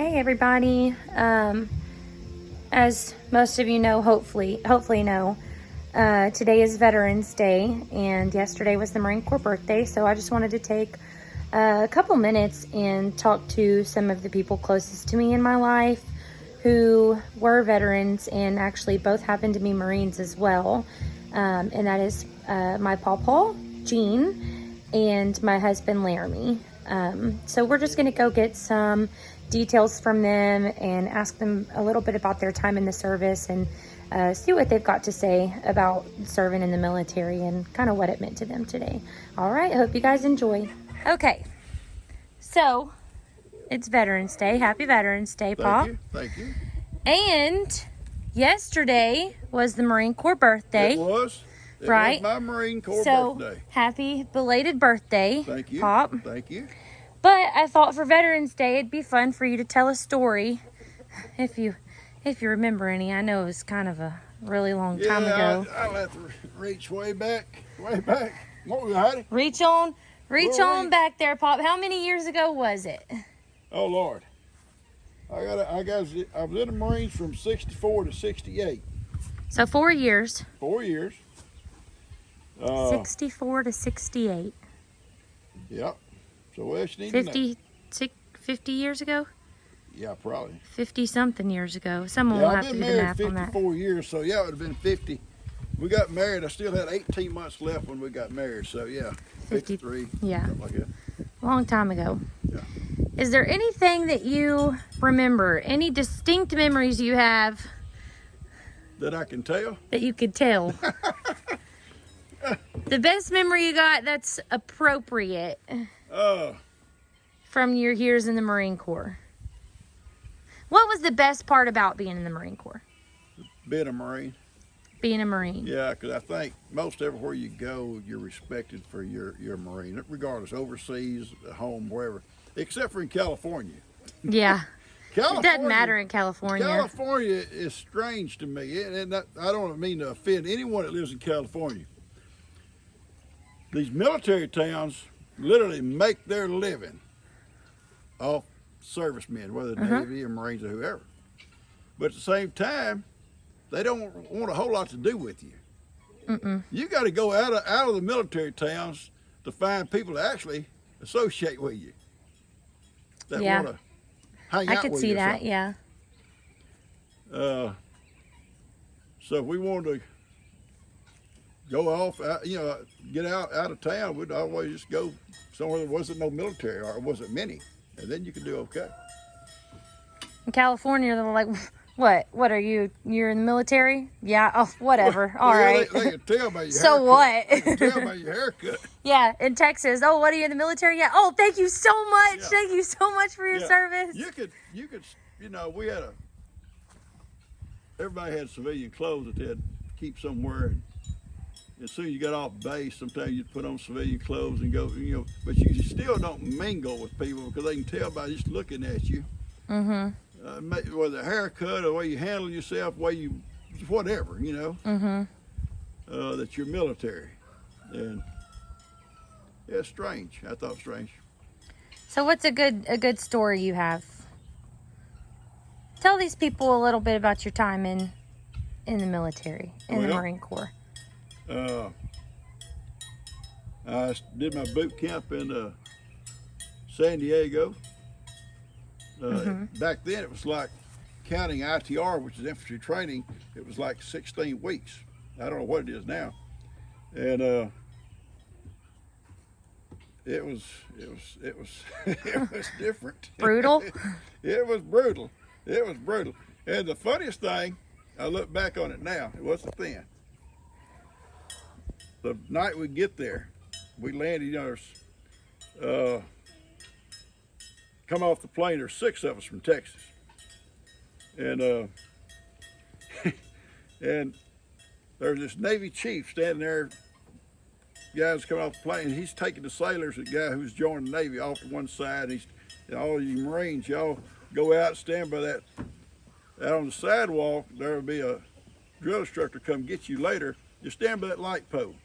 Hey everybody. As most of you know, hopefully know, today is Veterans Day, and yesterday was the Marine Corps birthday. So I just wanted to take a couple minutes and talk to some of the people closest to me in my life who were veterans and actually both happen to be Marines as well. And that is my Paw Paw, Jean, and my husband, Laramie. So we're just going to go get some details from them and ask them a little bit about their time in the service and see what they've got to say about serving in the military and kind of what it meant to them today. All right, hope you guys enjoy. Okay, so it's Veterans Day. Happy Veterans Day, Paul. Thank you. And yesterday was the Marine Corps birthday. It was my Marine Corps birthday. Happy belated birthday. Thank you, Pop. Thank you. But I thought for Veterans Day, it'd be fun for you to tell a story, if you remember any. I know it was kind of a really long time ago. I'll have to reach way back. What we got? Reach on back there, Pop. How many years ago was it? Oh Lord, I was in the Marines from '64 to '68. So 4 years. 4 years. 64 to 68. Yep. So what else you need to know? 50 years ago? Yeah, probably. 50-something years ago. Someone will have to do the math on that. I've been married 54 years, so yeah, it would have been 50. We got married. I still had 18 months left when we got married, so yeah, 53. Yeah. Something like that. Long time ago. Yeah. Is there anything that you remember? Any distinct memories you have That I can tell? that you could tell? The best memory you got that's appropriate from your years in the Marine Corps. What was the best part about being in the Marine Corps? Being a Marine. Being a Marine. Yeah, because I think most everywhere you go, you're respected for your Marine, regardless, overseas, at home, wherever, except for in California. Yeah. It doesn't matter in California. California is strange to me, and I don't mean to offend anyone that lives in California. These military towns literally make their living off servicemen, whether Navy or Marines or whoever. But at the same time, they don't want a whole lot to do with you. You got to go out of the military towns to find people to actually associate with you. That want to hang out with you. I could see that, yeah. So if we wanted to go off, get out of town, we'd always just go somewhere there wasn't no military or wasn't many, and then you could do okay. In California, they're like, what are you? You're in the military? Yeah. Oh, whatever. All right. They can tell by your so haircut. what? They can tell by your haircut. Yeah. In Texas, oh, what are you in the military? Yeah. Oh, thank you so much. Yeah. Thank you so much for your service. You could, we had everybody had civilian clothes that they had to keep somewhere. And as soon as you got off base, sometimes you'd put on civilian clothes and go, but you still don't mingle with people because they can tell by just looking at you. Whether a haircut or the way you handle yourself, whatever, that you're military. And yeah, it's strange. I thought strange. So what's a good story you have? Tell these people a little bit about your time in the military, in the Marine Corps. I did my boot camp in San Diego. Back then it was like, counting ITR, which is infantry training, it was like 16 weeks. I don't know what it is now. And it was different. Brutal? It was brutal. And the funniest thing, I look back on it now, it wasn't then. The night we get there, we landed, come off the plane, there's 6 of us from Texas. And and there's this Navy chief standing there, guys coming off the plane, and he's taking the sailors, the guy who's joined the Navy, off to one side. And all you Marines, y'all go out, stand by that. Out on the sidewalk, there'll be a drill instructor come get you later. Just stand by that light pole.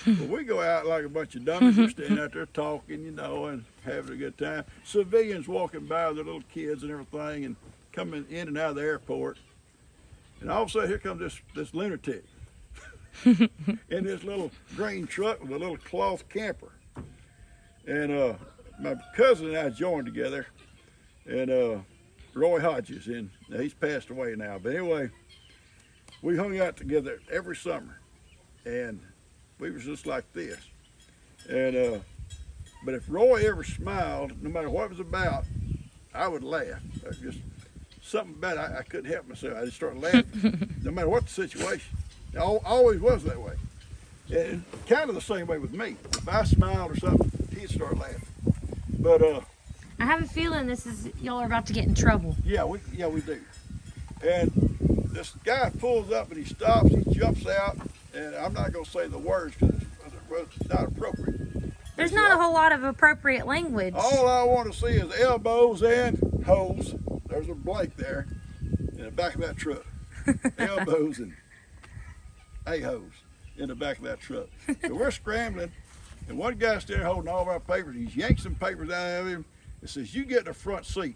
Well, we go out like a bunch of dummies. We're standing out there talking, you know, and having a good time. Civilians walking by with their little kids and everything, and coming in and out of the airport. And all of a sudden, here comes this lunatic in this little green truck with a little cloth camper. And my cousin and I joined together, and Roy Hodges, and he's passed away now. But anyway, we hung out together every summer, and we was just like this. And but if Roy ever smiled, no matter what it was about, I would laugh. Just something about it, I couldn't help myself. I just started laughing, no matter what the situation. It always was that way. And kind of the same way with me. If I smiled or something, he'd start laughing. But I have a feeling y'all are about to get in trouble. yeah, we do. And this guy pulls up and he stops, he jumps out, and I'm not gonna say the words because it's not appropriate. There's not a whole lot of appropriate language. All I want to see is elbows and hose. There's a blank there in the back of that truck. Elbows and a hose in the back of that truck. So we're scrambling, and one guy's there holding all of our papers. He's yanked some papers out of him and says, "You get in the front seat."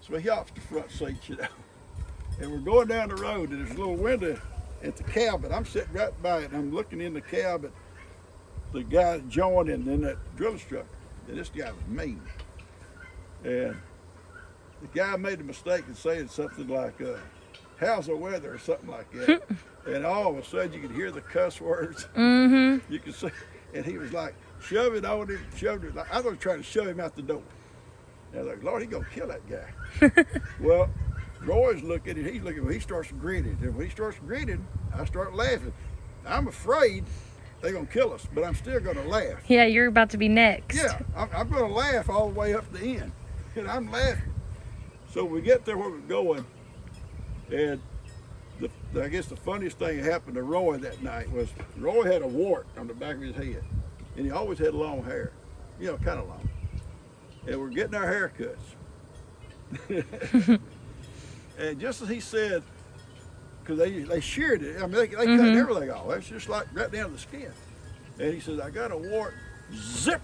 So he hops the front seat, you know. And we're going down the road, and there's a little window at the cabin. I'm sitting right by it, and I'm looking in the cab at the guy joining in that drill instructor. And this guy was mean. And the guy made a mistake in saying something like, "How's the weather?" or something like that. And all of a sudden you could hear the cuss words. Mm-hmm. You could see, and he was like, "Shove it on him, shove it." I was trying to shove him out the door. And I was like, "Lord, he's gonna kill that guy." Well, Roy's looking, and he's looking, he starts grinning. And when he starts grinning, I start laughing. I'm afraid they're gonna kill us, but I'm still gonna laugh. Yeah, you're about to be next. Yeah, I'm gonna laugh all the way up the end. And I'm laughing. So we get there where we're going, and I guess the funniest thing that happened to Roy that night was Roy had a wart on the back of his head, and he always had long hair, you know, kind of long. And we're getting our haircuts. And just as he said, because they sheared it, I mean, they cut everything off. That's just like right down to the skin. And he says, "I got a wart." Zip!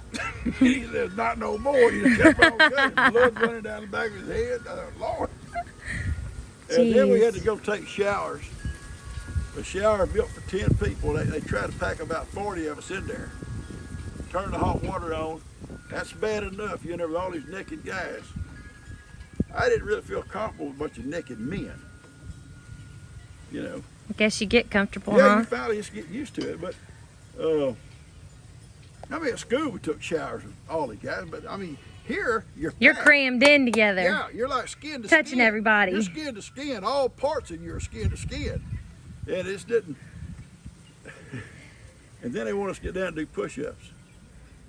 He said, "Not no more." He kept on cutting, blood running down the back of his head. I thought, Lord. And then we had to go take showers. A shower built for 10 people. They tried to pack about 40 of us in there. Turn the hot water on. That's bad enough, you know, with all these naked guys. I didn't really feel comfortable with a bunch of naked men. You know. I guess you get comfortable, Yeah, huh? you finally just get used to it. But, I mean, at school we took showers with all the guys, but I mean, here you're packed. Crammed in together. Yeah, you're like skin to skin. Touching everybody. You're skin to skin. All parts of you are skin to skin. And it didn't. And then they want us to get down and do push-ups.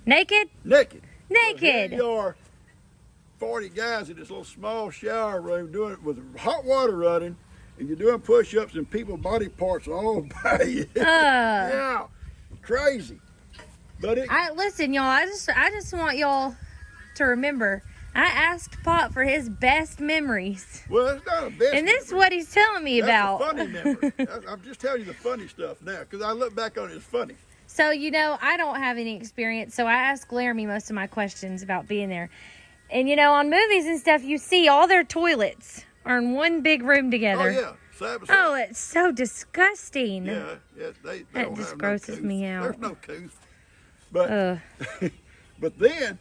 Naked? Naked. Naked. Here you are, 40 guys in this little small shower room doing it with hot water running, and you're doing push-ups and people's body parts all by you. Yeah, crazy. But Listen, y'all. I just want y'all to remember. I asked Pop for his best memories, well, it's not a best. and this is what he's telling me about. That's a funny memory. I'm just telling you the funny stuff now, because I look back on it, it's funny. So, you know, I don't have any experience, so I ask Laramie most of my questions about being there. And, you know, on movies and stuff, you see all their toilets are in one big room together. Oh, yeah. Oh, it's so disgusting. Yeah, they That don't just have grosses no me out. There's no couth. But, but then,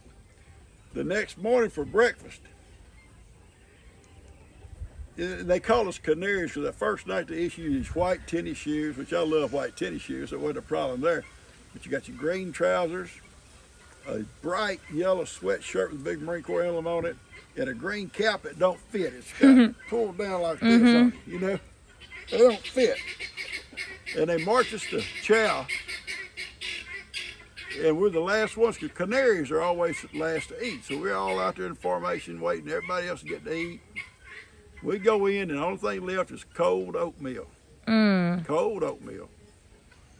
the next morning for breakfast, they call us canaries because the first night they issue these white tennis shoes, which I love white tennis shoes, so it wasn't a problem there. But you got your green trousers, a bright yellow sweatshirt with a big Marine Corps emblem on it, and a green cap that don't fit. It's got pulled down like this on it, you know? They don't fit. And they march us to chow. And we're the last ones, because canaries are always last to eat. So we're all out there in formation waiting, everybody else to get to eat. We go in, and the only thing left is cold oatmeal. Cold oatmeal.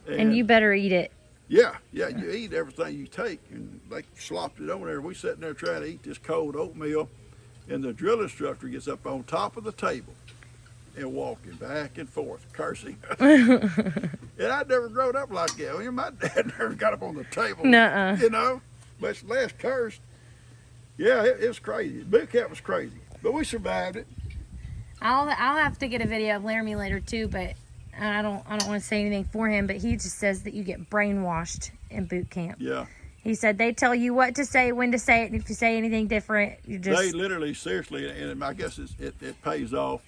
And you better eat it. Yeah, you eat everything you take. And they slopped it on there. We sitting there trying to eat this cold oatmeal, and the drill instructor gets up on top of the table and walking back and forth, cursing. And I'd never grown up like that. I mean, my dad never got up on the table, Nuh-uh. you know. But last cursed. Yeah, it was crazy. Boot camp was crazy, but we survived it. I'll have to get a video of Laramie later too, but I don't want to say anything for him, but he just says that you get brainwashed in boot camp. Yeah. He said they tell you what to say, when to say it, and if you say anything different, you just... They literally, seriously, and I guess it pays off.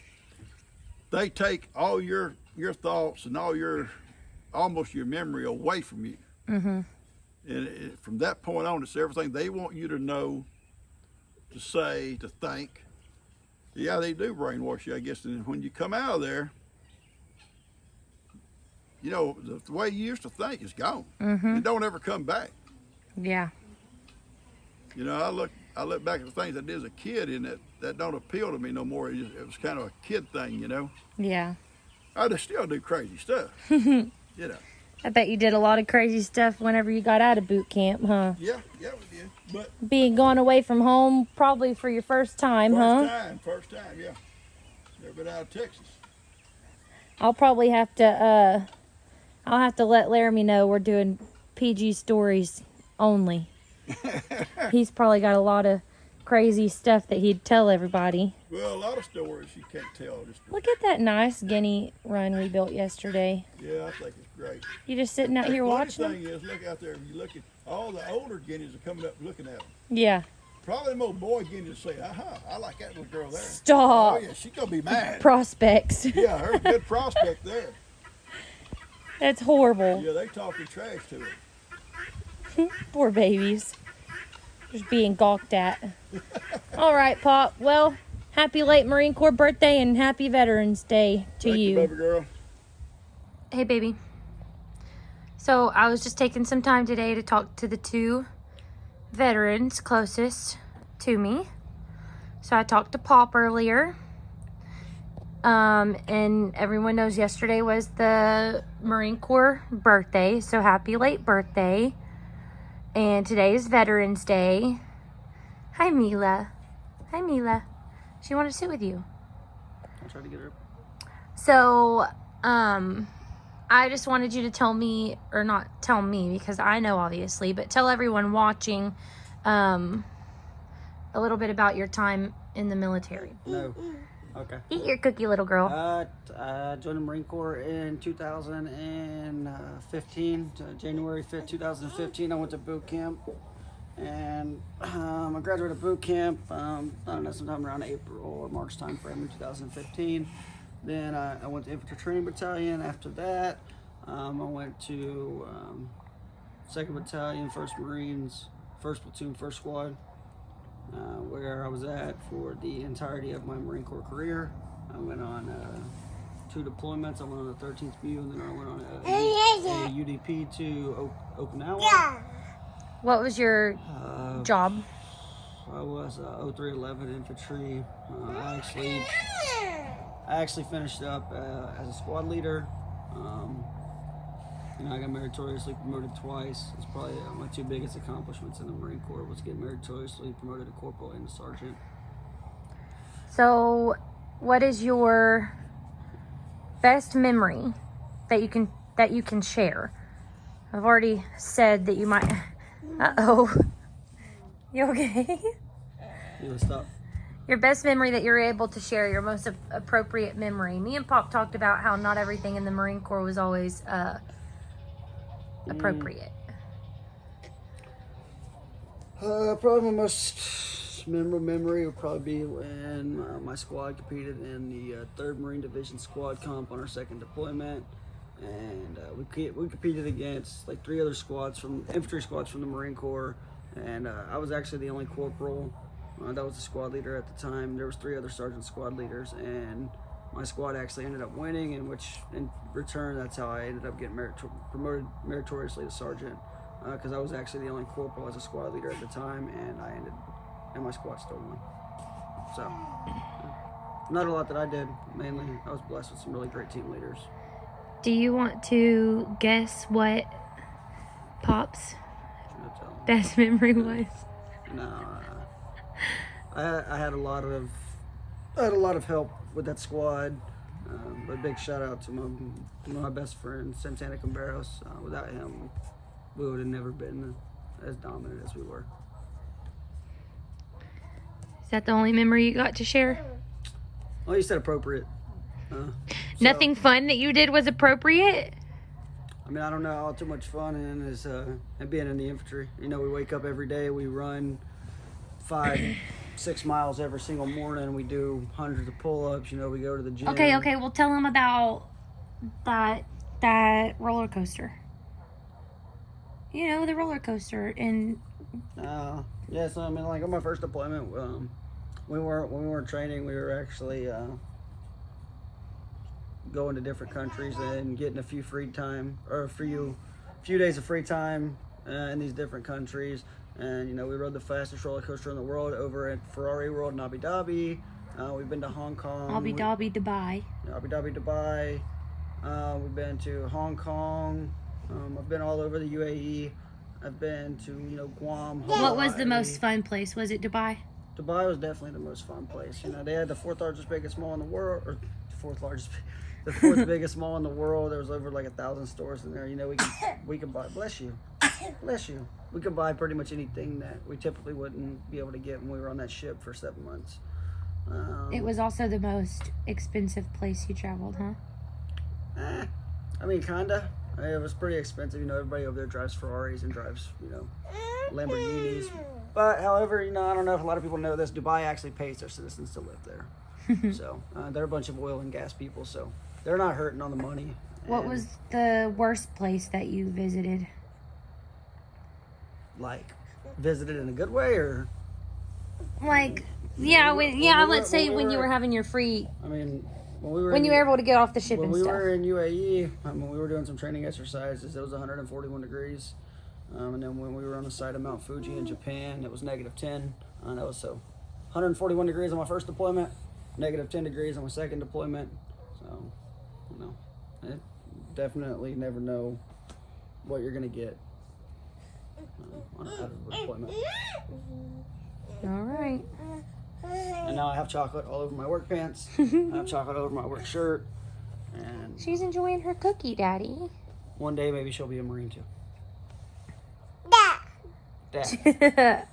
They take all your thoughts and all almost your memory away from you. Mm-hmm. And from that point on, it's everything they want you to know, to say, to think. Yeah, they do brainwash you, I guess. And when you come out of there, you know, the way you used to think is gone. Mm-hmm. It don't ever come back. Yeah. You know, I look back at the things I did as a kid, and that don't appeal to me no more. It was kind of a kid thing, you know. Yeah. I just still do crazy stuff, you know. I bet you did a lot of crazy stuff whenever you got out of boot camp, huh? Yeah, we did. But Being gone away from home probably for your first time, First time, yeah. Never been out of Texas. I'll probably have to, I'll have to let Laramie know we're doing PG stories only. He's probably got a lot of crazy stuff that he'd tell everybody. Well, a lot of stories you can't tell. Look at that nice guinea run we built yesterday. Yeah, I think it's great. You just sitting out here watching The funny thing is, look out there, you look at all the older guineas are coming up looking at them. Yeah. Probably them old boy guineas say, I like that little girl there. Stop. Oh, yeah, she gonna be mad. Prospects. Yeah, her a good prospect there. That's horrible. Yeah, they talking trash to her. Poor babies. Just being gawked at. All right, Pop. Well, happy late Marine Corps birthday and happy Veterans Day to Thank you, baby girl. Hey, baby. So I was just taking some time today to talk to the two veterans closest to me. So I talked to Pop earlier. And everyone knows yesterday was the Marine Corps birthday. So happy late birthday. And today is Veterans Day. Hi, Mila. Hi, Mila. She wanted to sit with you. I'll try to get her. So, I just wanted you to tell me, or not tell me because I know obviously, but tell everyone watching a little bit about your time in the military. No. Okay. Eat your cookie, little girl. I joined the Marine Corps in 2015, January 5th, 2015. I went to boot camp, and I graduated boot camp, I don't know, sometime around April or March time frame in 2015. Then I went to Infantry Training Battalion. After that, I went to 2nd Battalion, 1st Marines, 1st Platoon, 1st Squad, where I was at for the entirety of my Marine Corps career. I went on 2 deployments. I went on the 13th BU, and then I went on a UDP to Okinawa. What was your job? I was 0311 infantry. I actually finished up as a squad leader. I got meritoriously promoted twice. It's probably my 2 biggest accomplishments in the Marine Corps was getting meritoriously promoted to corporal and to sergeant. So, what is your best memory that you can share? I've already said that you might. Uh-oh. You okay? You want to stop? Your best memory that you're able to share, your most appropriate memory. Me and Pop talked about how not everything in the Marine Corps was always appropriate. Probably my most memorable memory would probably be when my squad competed in the 3rd Marine Division squad comp on our 2nd deployment. And we competed against like 3 other squads infantry squads from the Marine Corps. And I was actually the only corporal. That was the squad leader at the time. There was 3 other sergeant squad leaders, and my squad actually ended up winning, in return, that's how I ended up getting promoted meritoriously to sergeant, because I was actually the only corporal as a squad leader at the time, and my squad still won. So, not a lot that I did. Mainly, I was blessed with some really great team leaders. Do you want to guess what Pop's best memory was? No. I had a lot of help with that squad. But big shout out to my best friend, Santana Camberos. Without him, we would have never been as dominant as we were. Is that the only memory you got to share? Well, you said appropriate. Nothing fun that you did was appropriate? I mean, I don't know how too much fun in is being in the infantry. You know, we wake up every day, we run 5-6 miles every single morning. We do hundreds of pull-ups. You know, we go to the gym. Okay. Well, tell them about that roller coaster. You know, the roller coaster. And yeah, so I mean, like on my first deployment, when we weren't training, we were actually going to different countries and getting a few free time, or a few days of free time in these different countries. And you know, we rode the fastest roller coaster in the world over at Ferrari World in Abu Dhabi. We've been to Hong Kong. Abu Dhabi, Dubai. We've been to Hong Kong. I've been all over the UAE. I've been to, you know, Guam. Hawaii. What was the most fun place? Was it Dubai? Dubai was definitely the most fun place. You know, they had the fourth biggest mall in the world. The fourth biggest mall in the world. There was over like 1,000 stores in there. You know, we could buy. Bless you. We could buy pretty much anything that we typically wouldn't be able to get when we were on that ship for 7 months. It was also the most expensive place you traveled, huh? I mean, kinda. It was pretty expensive. You know, everybody over there drives Ferraris and drives, you know, Lamborghinis. But, however, you know, I don't know if a lot of people know this. Dubai actually pays their citizens to live there. So, they're a bunch of oil and gas people, so they're not hurting on the money. What was the worst place that you visited? Like, visited in a good way, or? Like, let's say when you were having your free... I mean, when you were able to get off the ship when and we stuff. were in UAE, when we were doing some training exercises, it was 141 degrees. And then when we were on the side of Mount Fuji in Japan, it was -10. That was 141 degrees on my first deployment, -10 degrees on my second deployment. So, you know, it definitely never know what you're going to get on a deployment. All right. And now I have chocolate all over my work pants. I have chocolate all over my work shirt. And She's enjoying her cookie, Daddy. one day maybe she'll be a Marine too. Dad.